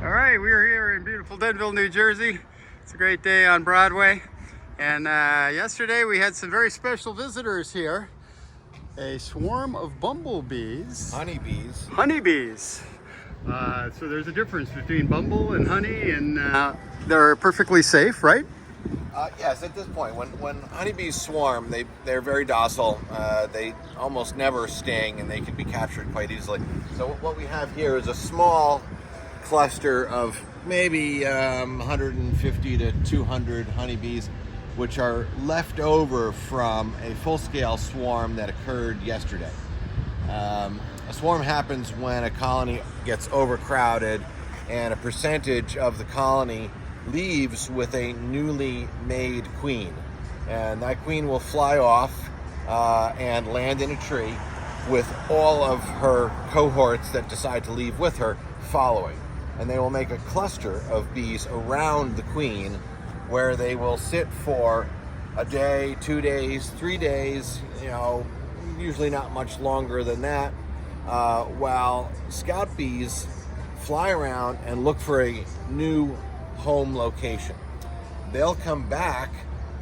All right, we are here in beautiful Denville, New Jersey. It's a great day on Broadway. And yesterday we had some very special visitors here. A swarm of bumblebees. Honeybees. Honeybees. So there's a difference between bumble and honey, and they're perfectly safe, right? Yes, at this point, when honeybees swarm, they're very docile. They almost never sting, and they can be captured quite easily. So what we have here is a small cluster of maybe 150 to 200 honeybees, which are left over from a full-scale swarm that occurred yesterday. A swarm happens when a colony gets overcrowded and a percentage of the colony leaves with a newly made queen. And that queen will fly off and land in a tree with all of her cohorts that decide to leave with her following. And they will make a cluster of bees around the queen where they will sit for a day, 2 days, 3 days, usually not much longer than that, while scout bees fly around and look for a new home location. They'll come back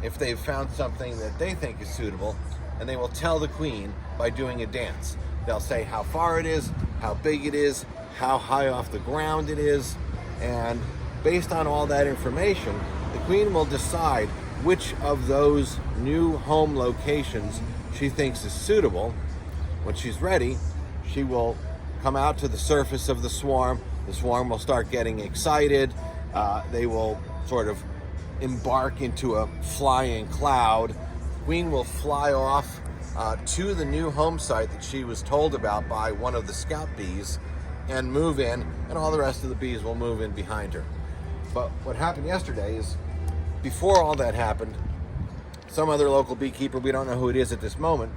if they've found something that they think is suitable, and they will tell the queen by doing a dance. They'll say how far it is, how big it is, how high off the ground it is, and based on all that information, the queen will decide which of those new home locations she thinks is suitable. When she's ready, she will come out to the surface of the swarm. The swarm will start getting excited. They will sort of embark into a flying cloud. The queen will fly off to the new home site that she was told about by one of the scout bees and move in, and all the rest of the bees will move in behind her. But what happened yesterday is, before all that happened, some other local beekeeper, we don't know who it is at this moment,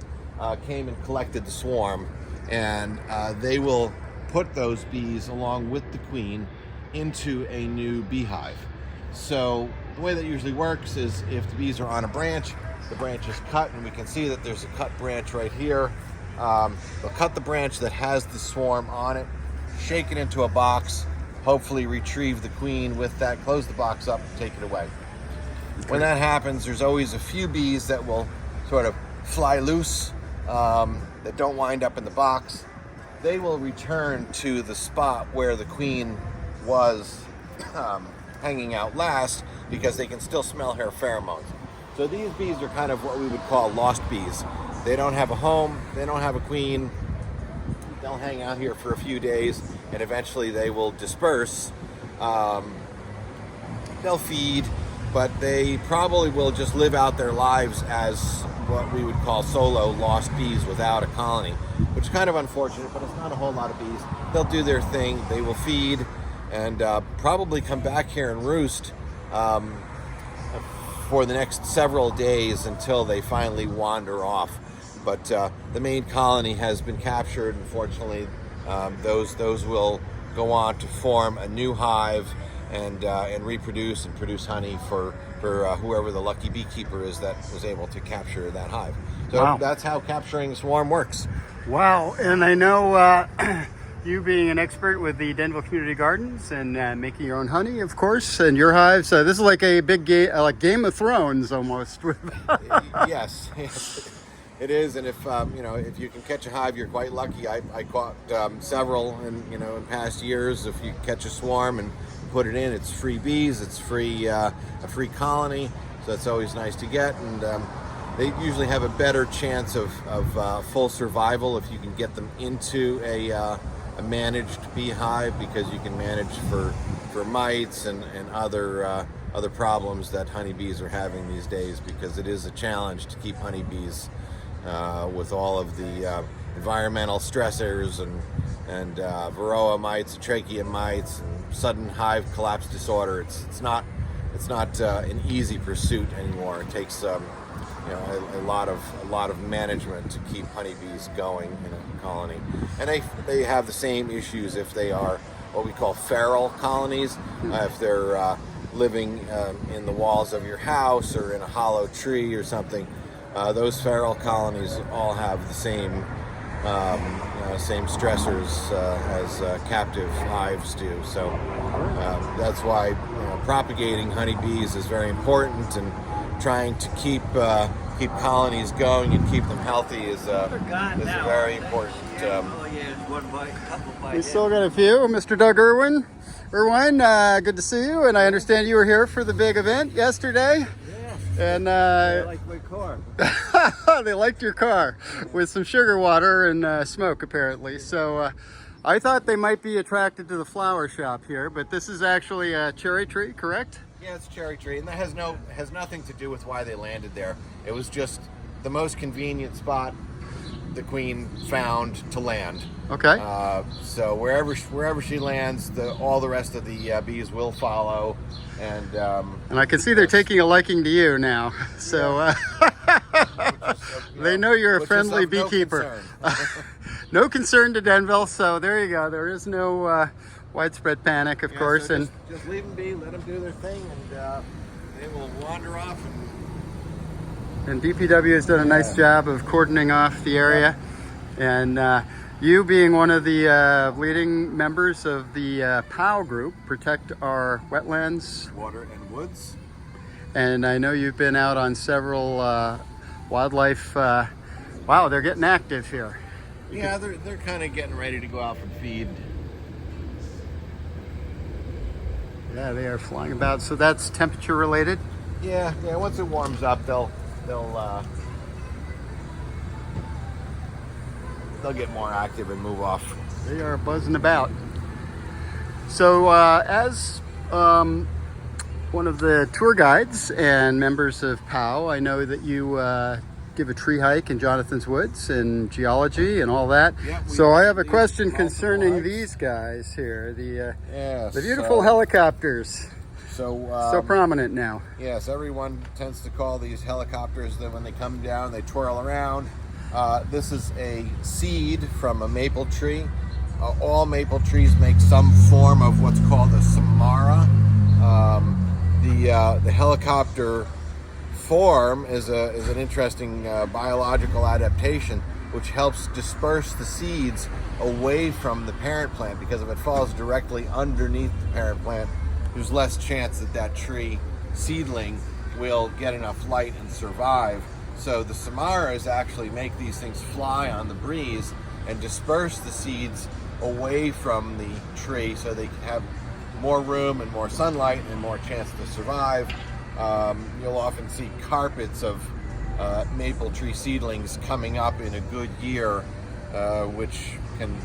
came and collected the swarm, and they will put those bees along with the queen into a new beehive. So the way that usually works is if the bees are on a branch, the branch is cut, and we can see that there's a cut branch right here. They'll cut the branch that has the swarm on it, shake it into a box, hopefully retrieve the queen with that, close the box up, and take it away. Okay. When that happens, there's always a few bees that will sort of fly loose, that don't wind up in the box. They will return to the spot where the queen was hanging out last, because they can still smell her pheromones. So these bees are kind of what we would call lost bees. They don't have a home, they don't have a queen. They'll hang out here for a few days, and eventually they will disperse. They'll feed, but they probably will just live out their lives as what we would call solo lost bees without a colony, which is kind of unfortunate, but it's not a whole lot of bees. They'll do their thing, they will feed, and probably come back here and roost for the next several days until they finally wander off. But the main colony has been captured. Unfortunately, those will go on to form a new hive and reproduce and produce honey for whoever the lucky beekeeper is that was able to capture that hive. So wow. That's how capturing a swarm works. Wow, and I know you being an expert with the Denville Community Gardens and making your own honey, of course, and your hives. This is like a big like Game of Thrones almost. Yes. It is, and if you can catch a hive, you're quite lucky. I caught several, in past years. If you catch a swarm and put it in, it's free bees, it's free a free colony, so that's always nice to get. And they usually have a better chance of full survival if you can get them into a managed beehive, because you can manage for mites and other problems that honeybees are having these days, because it is a challenge to keep honeybees with all of the environmental stressors and varroa mites, trachea mites, and sudden hive collapse disorder. It's not an easy pursuit anymore. It takes a lot of management to keep honeybees going in a colony, and they have the same issues if they are what we call feral colonies. If they're living in the walls of your house or in a hollow tree or something. Those feral colonies all have the same same stressors as captive hives do. So that's why propagating honeybees is very important, and trying to keep colonies going and keep them healthy is very important. We still got a few. Mr. Doug Irwine, good to see you. And I understand you were here for the big event yesterday. Yeah. And I like my car. they liked your car with some sugar water and smoke, apparently. So I thought they might be attracted to the flower shop here, but this is actually a cherry tree, correct? Yeah, it's cherry tree, and that has nothing to do with why they landed there. It was just the most convenient spot the queen found to land. Okay. So wherever she lands, all the rest of the bees will follow, and I can see they're taking a liking to you now. So they know you're a friendly beekeeper. No concern to Denville. So there you go. There is no widespread panic, of course, so and just leave them be, let them do their thing, and they will wander off. And DPW has done a nice job of cordoning off the area. And you being one of the leading members of the POW group, Protect Our Wetlands, Water and Woods. And I know you've been out on several wildlife, wow, they're getting active here. Yeah, they're kind of getting ready to go out for feed. Yeah, they are flying about. So that's temperature related? Yeah, once it warms up, they'll get more active and move off. They are buzzing about. So as one of the tour guides and members of POW, I know that you give a tree hike in Jonathan's Woods and geology and all that. Yeah, so I have a question concerning these guys here, the beautiful helicopters. So prominent now. Yes, everyone tends to call these helicopters that when they come down, they twirl around. This is a seed from a maple tree. All maple trees make some form of what's called a samara. The helicopter form is an interesting biological adaptation, which helps disperse the seeds away from the parent plant, because if it falls directly underneath the parent plant, there's less chance that tree seedling will get enough light and survive. So the samaras actually make these things fly on the breeze and disperse the seeds away from the tree so they can have more room and more sunlight and more chance to survive. You'll often see carpets of maple tree seedlings coming up in a good year, which can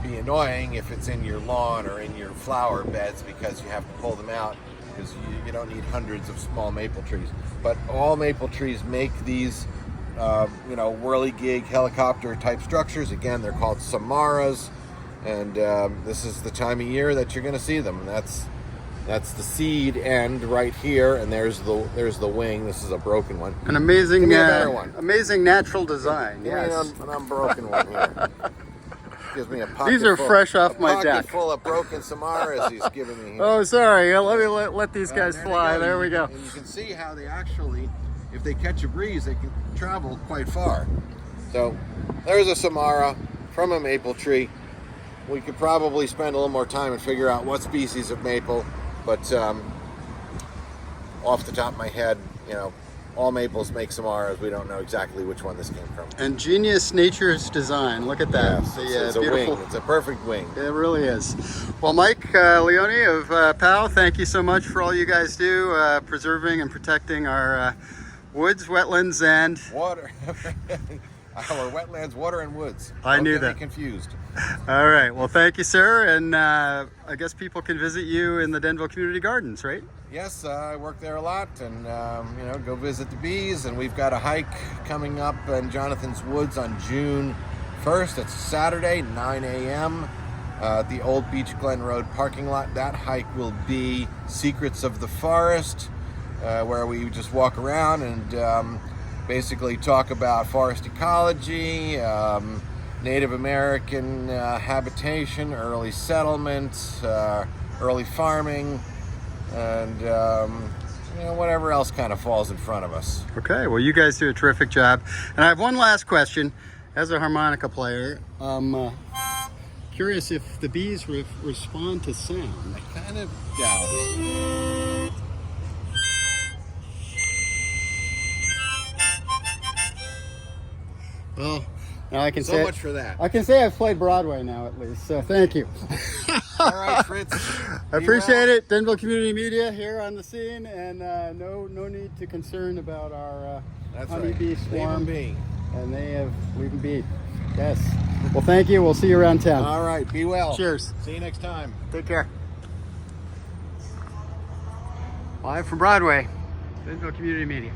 be annoying if it's in your lawn or in your flower beds, because you have to pull them out, because you don't need hundreds of small maple trees. But all maple trees make these whirligig helicopter type structures. Again, they're called samaras, and this is the time of year that you're going to see them. And that's the seed end right here, and there's the wing. This is a broken one. An amazing, Give me a better one. Amazing natural design. Give me an unbroken one here. Gives me a pocket. These are fresh off my deck. Full of broken samaras he's giving me here. Oh, sorry. Let me let these guys fly. There we go. And you can see how they actually, if they catch a breeze, they can travel quite far. So there's a samara from a maple tree. We could probably spend a little more time and figure out what species of maple, but off the top of my head, all maples make samaras. We don't know exactly which one this came from. Ingenious nature's design. Look at that. Yes, it's a beautiful wing. It's a perfect wing. It really is. Well, Mike Leone of POW, thank you so much for all you guys do, preserving and protecting our woods, wetlands, and water. Our wetlands, water, and woods. I knew that. Don't get me confused. All right. Well, thank you, sir. And I guess people can visit you in the Denville Community Gardens, right? Yes, I work there a lot, and go visit the bees. And we've got a hike coming up in Jonathan's Woods on June 1st. It's Saturday, 9 a.m. At the Old Beach Glen Road parking lot. That hike will be Secrets of the Forest, where we just walk around and basically talk about forest ecology, Native American habitation, early settlement, early farming, and whatever else kind of falls in front of us. Okay, well, you guys do a terrific job. And I have one last question. as a harmonica player, I'm curious if the bees respond to sound. I kind of doubt. Well, now I can So say much for that. I can say I've played Broadway now at least. So thank you. All right, Fritz. I appreciate it. Denville Community Media here on the scene, and no need to concern about our honeybee swarm. And they have leaving bee. Yes. Well, thank you. We'll see you around town. All right, be well. Cheers. See you next time. Take care. Live from Broadway, Denville Community Media.